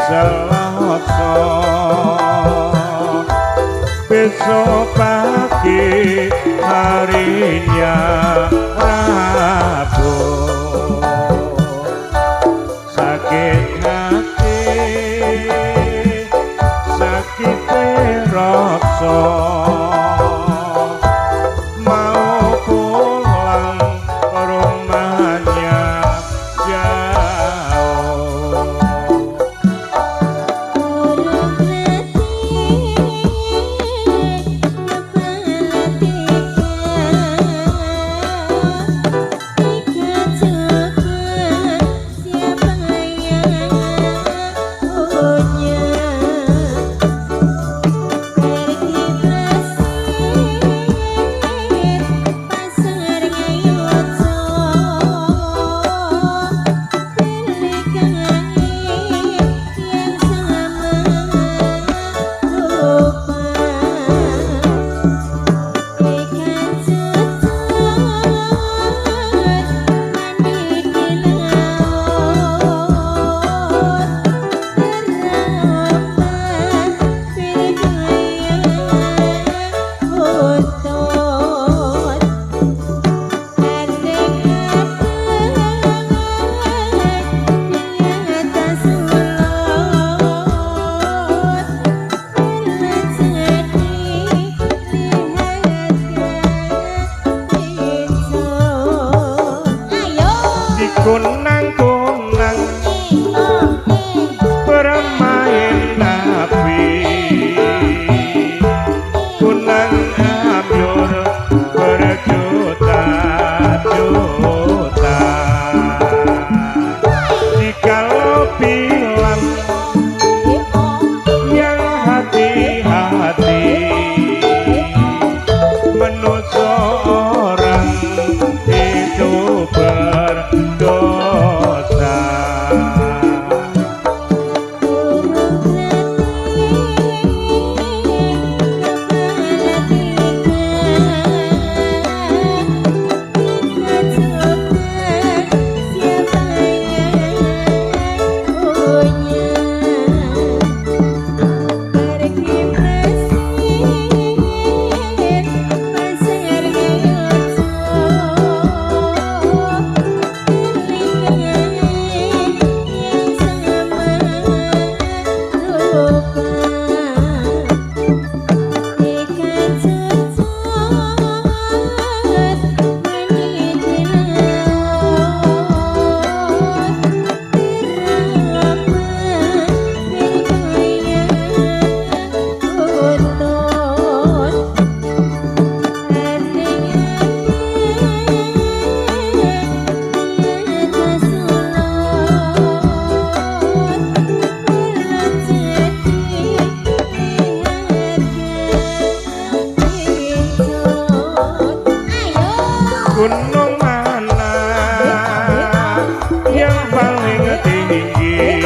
Selasa besok pagi harinya Rabu sakit hati sakit rasa mau pulang ke rumahnya jauh. Kunang-kunang bermain api, kunang amyur berjuta-juta. Jikalau bilang yang hati-hati menusuk orang itu berdosa. Gunung mana yang paling tinggi?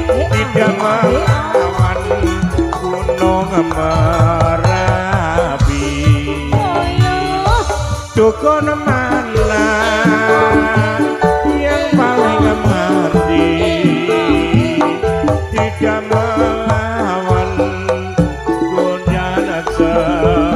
Tidak melawan Gunung Merapi. Dukun mana yang paling mati? Tidak melawan Gunung sendiri.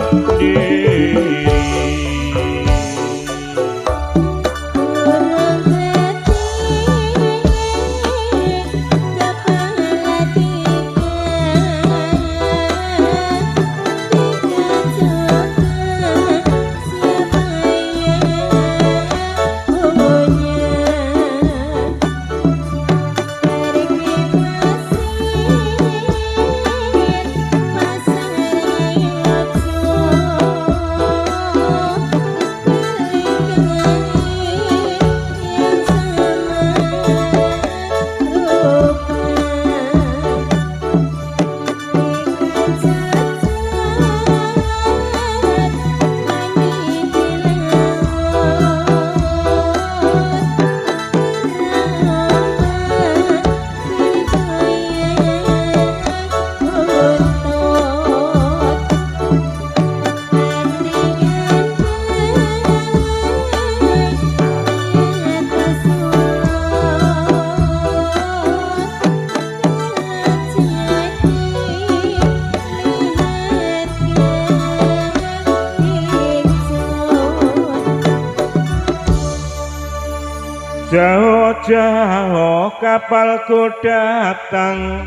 Jauh-jauh kapalku datang,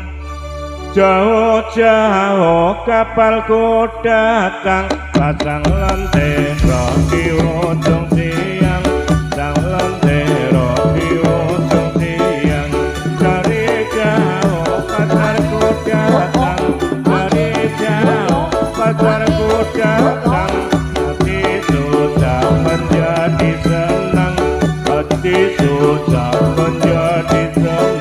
jauh-jauh kapalku datang, pasang lentera di ujung tiang, pasang lentera di ujung tiang. Dari jauh pacarku datang, dari jauh pacarku datang, hati sudah menjadi senang, hati sudah menjadi senang.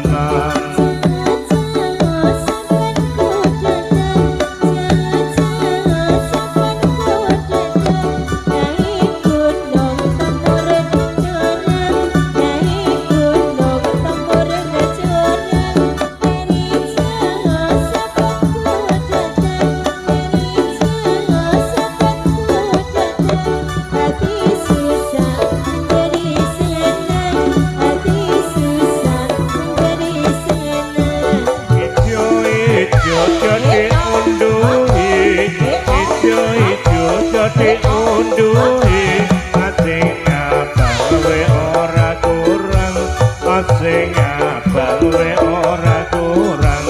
Diunduhi asing abang we ora kurang, asing abang we ora kurang.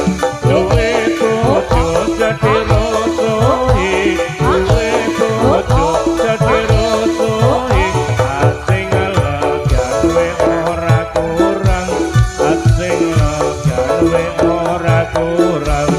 Duwe bojo dadi rosohi, duwe bojo dadi rosohi, asing legan we ora kurang, asing legan we ora kurang.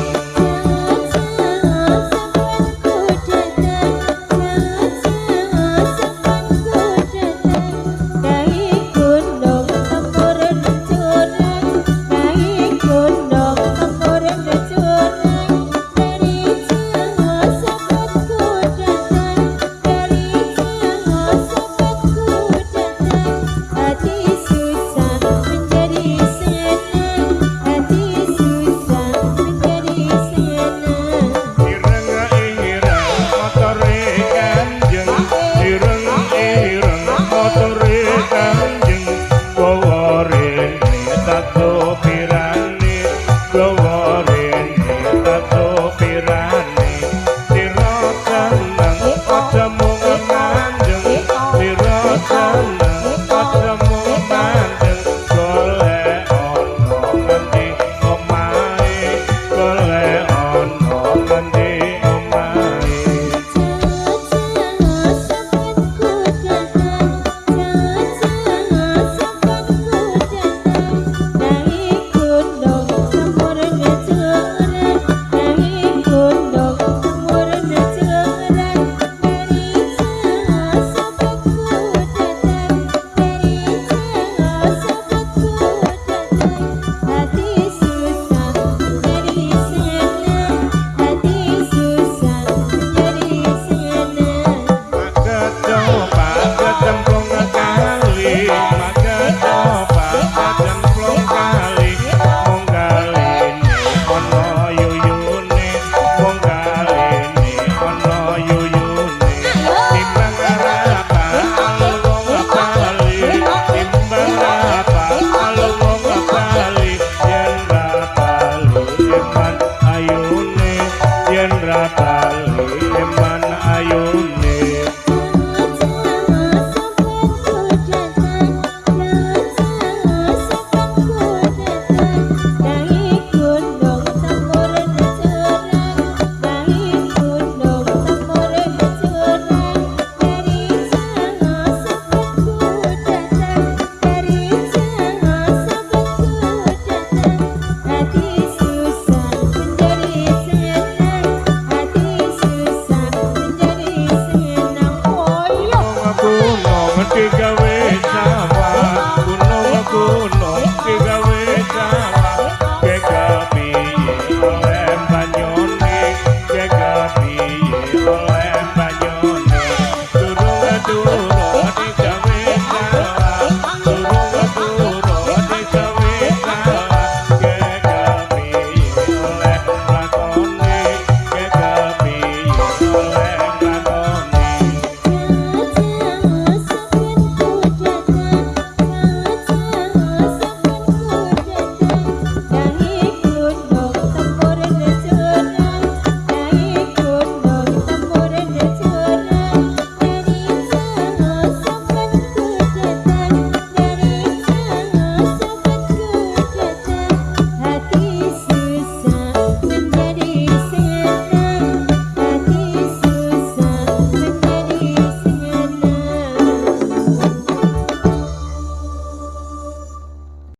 Dari